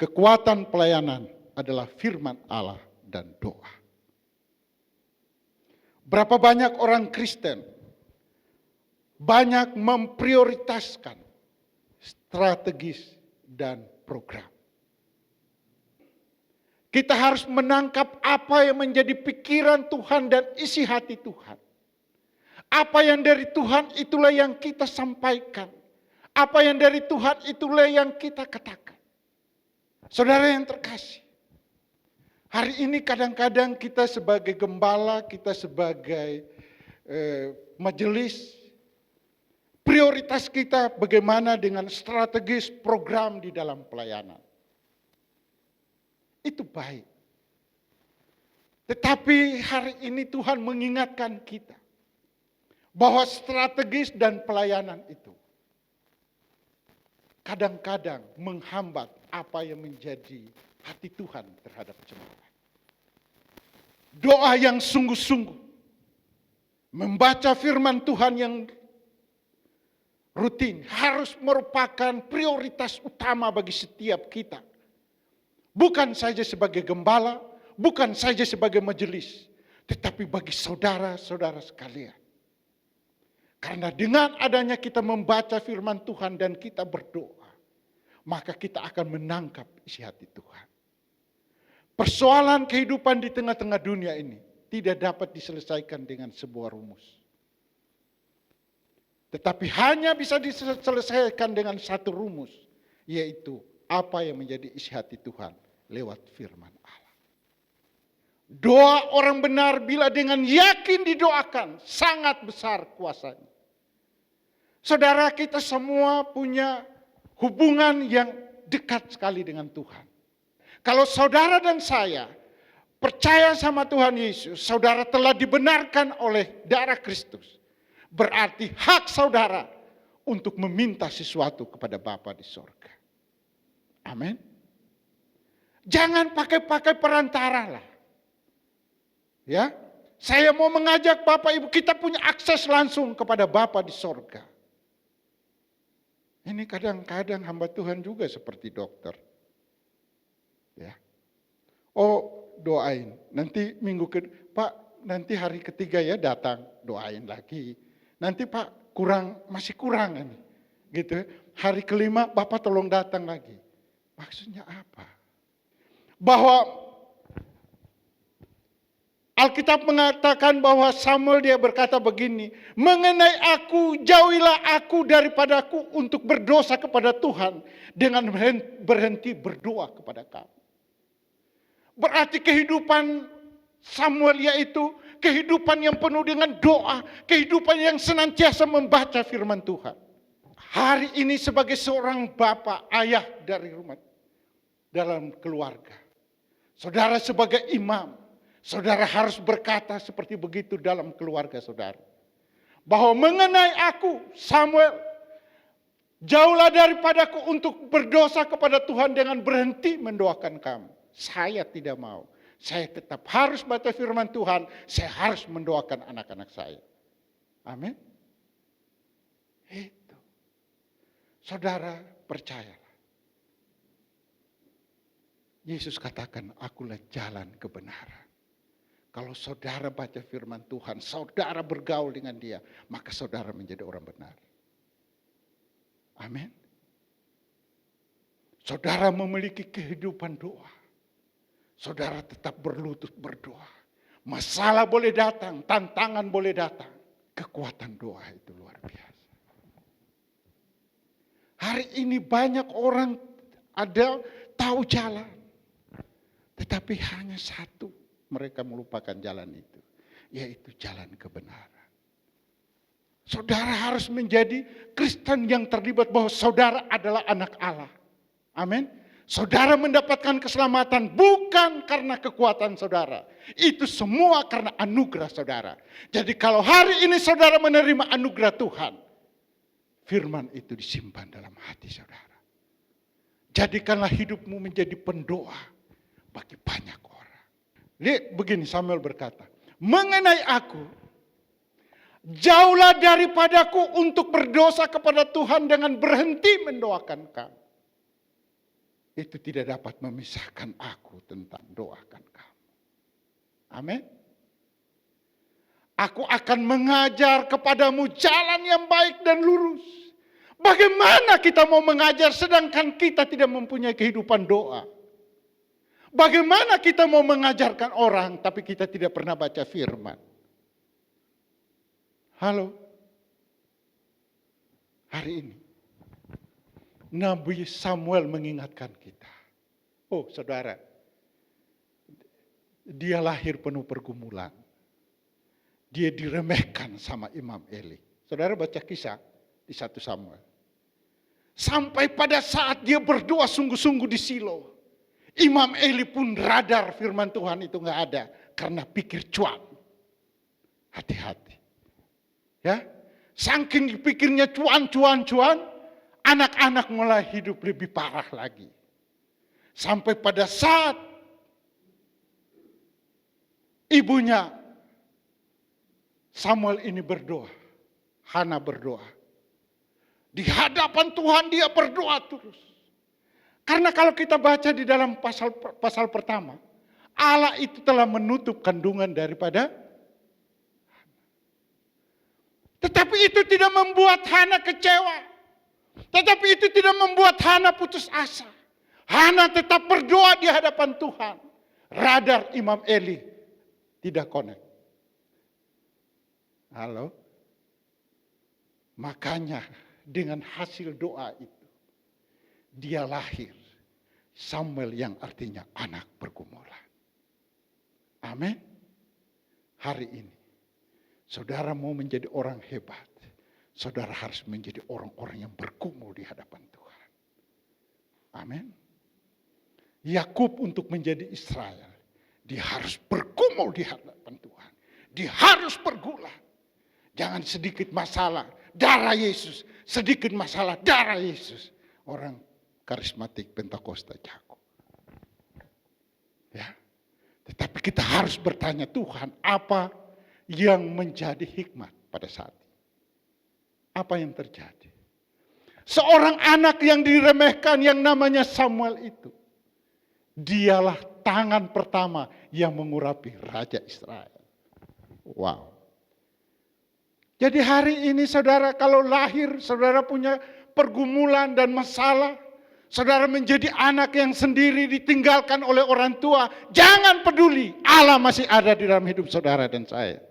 Kekuatan pelayanan adalah firman Allah dan doa. Berapa banyak orang Kristen banyak memprioritaskan strategis dan program. Kita harus menangkap apa yang menjadi pikiran Tuhan dan isi hati Tuhan. Apa yang dari Tuhan itulah yang kita sampaikan. Apa yang dari Tuhan itulah yang kita katakan. Saudara yang terkasih, hari ini kadang-kadang kita sebagai gembala, kita sebagai majelis, prioritas kita bagaimana dengan strategis program di dalam pelayanan. Itu baik. Tetapi hari ini Tuhan mengingatkan kita bahwa strategis dan pelayanan itu kadang-kadang menghambat apa yang menjadi hati Tuhan terhadap jemaat. Doa yang sungguh-sungguh, membaca firman Tuhan yang rutin harus merupakan prioritas utama bagi setiap kita. Bukan saja sebagai gembala, bukan saja sebagai majelis, tetapi bagi saudara-saudara sekalian. Karena dengan adanya kita membaca firman Tuhan dan kita berdoa, maka kita akan menangkap isi hati Tuhan. Persoalan kehidupan di tengah-tengah dunia ini tidak dapat diselesaikan dengan sebuah rumus. Tetapi hanya bisa diselesaikan dengan satu rumus, yaitu apa yang menjadi isi hati Tuhan lewat firman Allah. Doa orang benar bila dengan yakin didoakan sangat besar kuasanya. Saudara, kita semua punya hubungan yang dekat sekali dengan Tuhan. Kalau saudara dan saya percaya sama Tuhan Yesus, saudara telah dibenarkan oleh darah Kristus. Berarti hak saudara untuk meminta sesuatu kepada Bapa di sorga. Amin. Jangan pakai perantara lah. Ya, saya mau mengajak Bapak Ibu, kita punya akses langsung kepada Bapa di sorga. Ini kadang-kadang hamba Tuhan juga seperti dokter. Ya. Oh, doain. Nanti Pak, nanti hari ketiga ya datang, doain lagi. Nanti Pak masih kurang ini. Gitu. Hari kelima Bapak tolong datang lagi. Maksudnya apa? Bahwa Alkitab mengatakan bahwa Samuel dia berkata begini, mengenai aku, jauhilah aku daripadaku untuk berdosa kepada Tuhan dengan berhenti berdoa kepada kamu. Berarti kehidupan Samuel yaitu kehidupan yang penuh dengan doa, kehidupan yang senantiasa membaca firman Tuhan. Hari ini sebagai seorang bapak, ayah dari rumah, dalam keluarga. Saudara sebagai imam, saudara harus berkata seperti begitu dalam keluarga saudara. Bahwa mengenai aku, Samuel, jauhlah daripadaku untuk berdosa kepada Tuhan dengan berhenti mendoakan kamu. Saya tidak mau. Saya tetap harus baca firman Tuhan. Saya harus mendoakan anak-anak saya. Amin. Itu. Saudara percayalah. Yesus katakan, akulah jalan kebenaran. Kalau saudara baca firman Tuhan, saudara bergaul dengan dia, maka saudara menjadi orang benar. Amin. Saudara memiliki kehidupan doa. Saudara tetap berlutut berdoa. Masalah boleh datang, tantangan boleh datang. Kekuatan doa itu luar biasa. Hari ini banyak orang ada tahu jalan. Tetapi hanya satu mereka melupakan jalan itu. Yaitu jalan kebenaran. Saudara harus menjadi Kristen yang terlibat bahwa saudara adalah anak Allah. Amin. Saudara mendapatkan keselamatan bukan karena kekuatan saudara. Itu semua karena anugerah saudara. Jadi kalau hari ini saudara menerima anugerah Tuhan, firman itu disimpan dalam hati saudara. Jadikanlah hidupmu menjadi pendoa bagi banyak orang. Lihat begini Samuel berkata, mengenai aku, jauhlah daripadaku untuk berdosa kepada Tuhan dengan berhenti mendoakan kamu. itu tidak dapat memisahkan aku tentang doakan kamu. Amin. Aku akan mengajar kepadamu jalan yang baik dan lurus. Bagaimana kita mau mengajar sedangkan kita tidak mempunyai kehidupan doa? Bagaimana kita mau mengajarkan orang tapi kita tidak pernah baca firman? Halo? Hari ini Nabi Samuel mengingatkan kita. Oh saudara, dia lahir penuh pergumulan. Dia diremehkan sama Imam Eli. Saudara baca kisah di 1 Samuel. Sampai pada saat dia berdoa sungguh-sungguh di Silo. Imam Eli pun radar firman Tuhan itu nggak ada. Karena pikir cuan. Hati-hati. Ya, saking pikirnya cuan. Anak-anak mulai hidup lebih parah lagi. Sampai pada saat ibunya Samuel ini berdoa. Hana berdoa. Di hadapan Tuhan dia berdoa terus. Karena kalau kita baca di dalam pasal pertama. Allah itu telah menutup kandungan daripada. Tetapi itu tidak membuat Hana kecewa. Tetapi itu tidak membuat Hana putus asa. Hana tetap berdoa di hadapan Tuhan. Radar Imam Eli tidak connect. Halo? Makanya dengan hasil doa itu, dia lahir Samuel yang artinya anak pergumulan. Amin. Hari ini, saudara mau menjadi orang hebat, saudara harus menjadi orang-orang yang bergumul di hadapan Tuhan. Amin. Yakub untuk menjadi Israel, dia harus bergumul di hadapan Tuhan. Dia harus bergula. Jangan sedikit masalah, darah Yesus. Sedikit masalah, darah Yesus. Orang karismatik Pentakosta jago. Ya. Tetapi kita harus bertanya, Tuhan, apa yang menjadi hikmat pada saat ini? Apa yang terjadi? Seorang anak yang diremehkan yang namanya Samuel itu. Dialah tangan pertama yang mengurapi Raja Israel. Wow. Jadi hari ini saudara kalau lahir, saudara punya pergumulan dan masalah. Saudara menjadi anak yang sendiri ditinggalkan oleh orang tua. Jangan peduli, Allah masih ada di dalam hidup saudara dan saya.